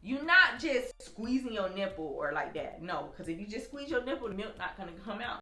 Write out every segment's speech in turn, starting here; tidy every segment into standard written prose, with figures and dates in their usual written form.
you're not just squeezing your nipple or like that. No, because if you just squeeze your nipple, the milk not gonna come out.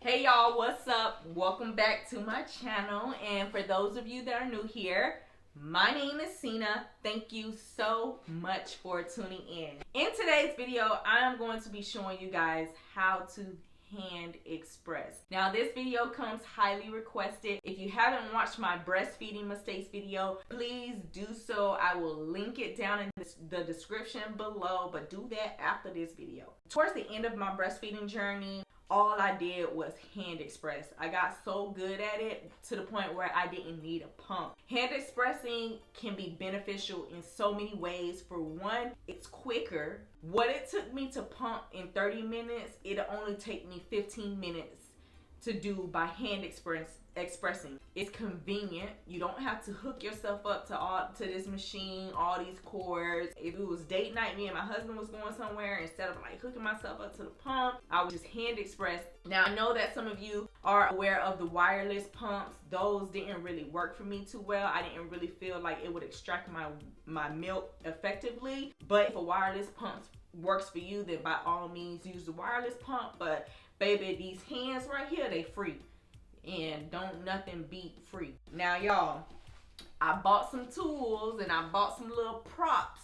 Hey y'all, what's up? Welcome back to my channel. And for those of you that are new here, my name is Cina. Thank you so much for tuning in. In today's video, I am going to be showing you guys how to hand express. Now this video comes highly requested. If you haven't watched my breastfeeding mistakes video, please do so. I will link it down in the description below, but do that after this video. Towards the end of my breastfeeding journey, all I did was hand express. I got so good at it to the point where I didn't need a pump. Hand expressing can be beneficial in so many ways. For one, it's quicker. What it took me to pump in 30 minutes, it'll only take me 15 minutes to do by hand expressing. It's convenient. You don't have to hook yourself up to this machine, all these cords. If it was date night, me and my husband was going somewhere, instead of like hooking myself up to the pump, I would just hand express. Now I know that some of you are aware of the wireless pumps. Those didn't really work for me too well. I didn't really feel like it would extract my milk effectively. But if a wireless pump works for you, then by all means use the wireless pump. But baby, these hands right here, they free. And don't nothing beat free. Now y'all, I bought some tools and I bought some little props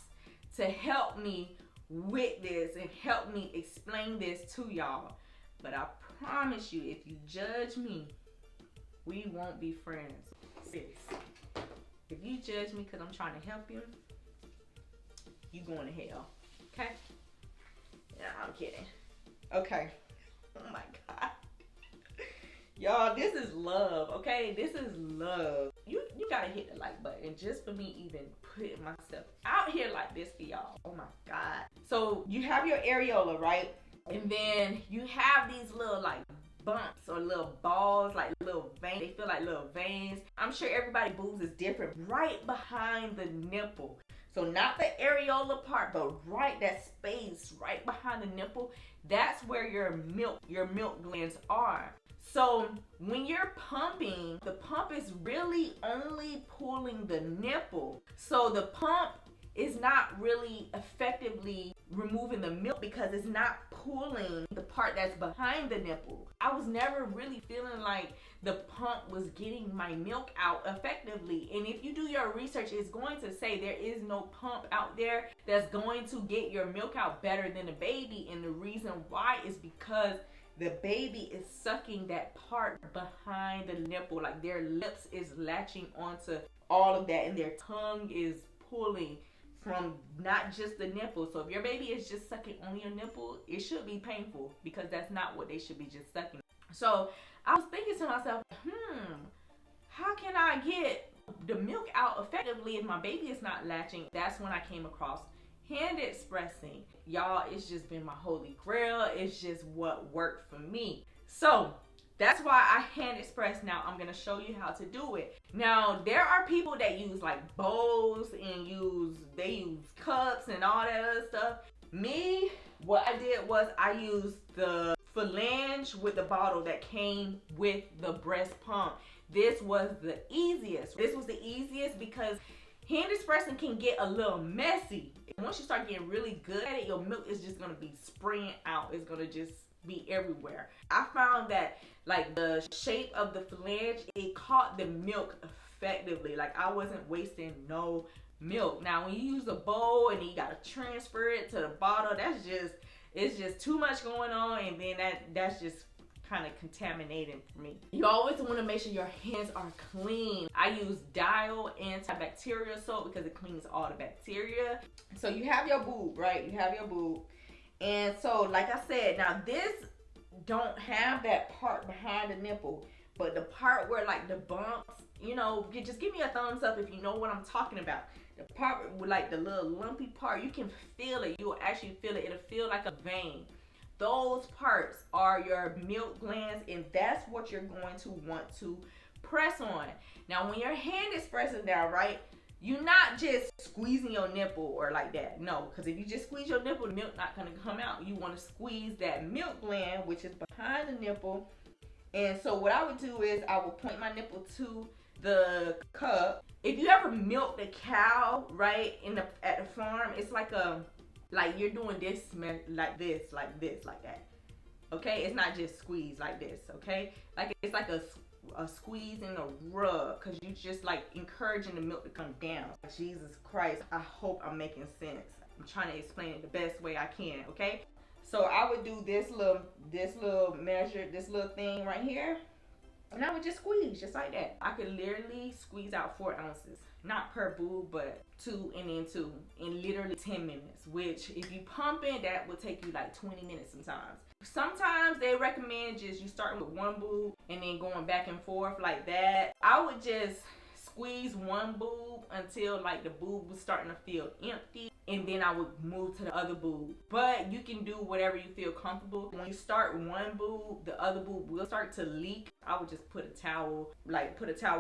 to help me with this and help me explain this to y'all. But I promise you, if you judge me, we won't be friends. Sis, if you judge me because I'm trying to help you, you going to hell. Okay? Yeah, I'm kidding. Okay. Oh my God. Y'all, this is love, okay? This is love. You gotta hit the like button just for me even putting myself out here like this for y'all. Oh my God. So you have your areola, right? And then you have these little like bumps or little balls, like little veins. They feel like little veins. I'm sure everybody's boobs is different. Right behind the nipple. So not the areola part, but right, that space right behind the nipple, that's where your milk glands are. So when you're pumping, the pump is really only pulling the nipple. So the pump is not really effectively removing the milk because it's not pulling the part that's behind the nipple. I was never really feeling like the pump was getting my milk out effectively. And if you do your research, it's going to say there is no pump out there that's going to get your milk out better than the baby. And the reason why is because the baby is sucking that part behind the nipple, like their lips is latching onto all of that and their tongue is pulling from not just the nipple. So if your baby is just sucking on your nipple, it should be painful because that's not what they should be just sucking. So I was thinking to myself, how can I get the milk out effectively if my baby is not latching? That's when I came across hand expressing. Y'all, it's just been my holy grail. It's just what worked for me. So that's why I hand express. Now I'm gonna show you how to do it. Now there are people that use like bowls and they use cups and all that other stuff. Me, what I did was I used the phalange with the bottle that came with the breast pump. This was the easiest. This was the easiest because hand expressing can get a little messy. Once you start getting really good at it, your milk is just gonna be spraying out. It's gonna just be everywhere. I found that like the shape of the phalange, it caught the milk effectively. Like I wasn't wasting no milk. Now when you use a bowl and then you gotta transfer it to the bottle, it's just too much going on, and then that's just kind of contaminating for me. You always want to make sure your hands are clean. I use Dial antibacterial soap because it cleans all the bacteria. So you have your boob, right? You have your boob. And so like I said, now this don't have that part behind the nipple, but the part where like the bumps, you know, you just give me a thumbs up if you know what I'm talking about. The part with like the little lumpy part, you can feel it. You will actually feel it. It'll feel like a vein. Those parts are your milk glands, and that's what you're going to want to press on. Now, when your hand is pressing down, right, you're not just squeezing your nipple or like that. No, because if you just squeeze your nipple, the milk not going to come out. You want to squeeze that milk gland, which is behind the nipple. And so what I would do is I would point my nipple to the cup. If you ever milked a cow, right, at the farm, it's like you're doing this, like this, like this, like that. Okay, it's not just squeeze like this. Okay, like it's like a squeeze and a rub, because you just like encouraging the milk to come down. Jesus Christ, I hope I'm making sense. I'm trying to explain it the best way I can. Okay, so I would do this little measure, this little thing right here, and I would just squeeze just like that. I could literally squeeze out 4 ounces, not per boob, but 2 and then 2 in literally 10 minutes, which if you pump it, that would take you like 20 minutes sometimes. Sometimes they recommend just you starting with 1 boob and then going back and forth like that. I would just squeeze 1 boob until like the boob was starting to feel empty, and then I would move to the other boob. But you can do whatever you feel comfortable. When you start 1 boob, the other boob will start to leak. I would just put a towel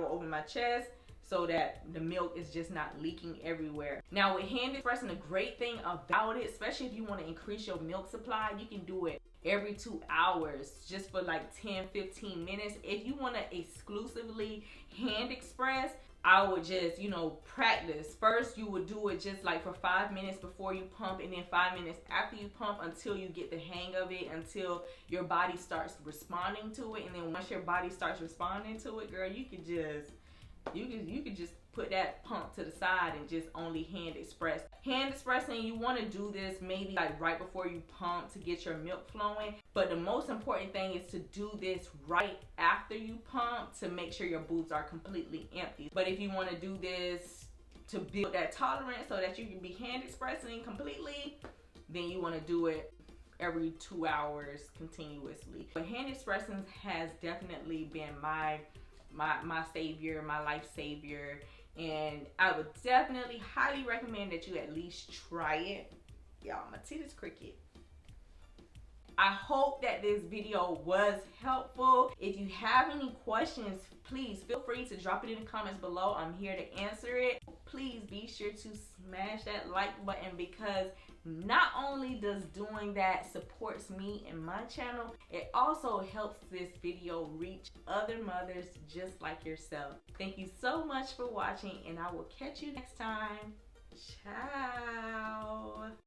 over my chest so that the milk is just not leaking everywhere. Now with hand expressing, the great thing about it, especially if you want to increase your milk supply, you can do it every 2 hours just for like 10-15 minutes. If you want to exclusively hand express, I would just, practice. First, you would do it just like for 5 minutes before you pump, and then 5 minutes after you pump, until you get the hang of it, until your body starts responding to it. And then once your body starts responding to it, girl, you could just put that pump to the side and just only hand express. Hand expressing, you want to do this maybe like right before you pump to get your milk flowing. But the most important thing is to do this right after you pump to make sure your boobs are completely empty. But if you want to do this to build that tolerance so that you can be hand expressing completely, then you want to do it every 2 hours continuously. But hand expressing has definitely been my savior, my life savior, and I would definitely highly recommend that you at least try it. Y'all, my titties cricket. I hope that this video was helpful. If you have any questions, please feel free to drop it in the comments below. I'm here to answer it. Please be sure to smash that like button, because not only does doing that supports me and my channel, it also helps this video reach other mothers just like yourself. Thank you so much for watching, and I will catch you next time. Ciao.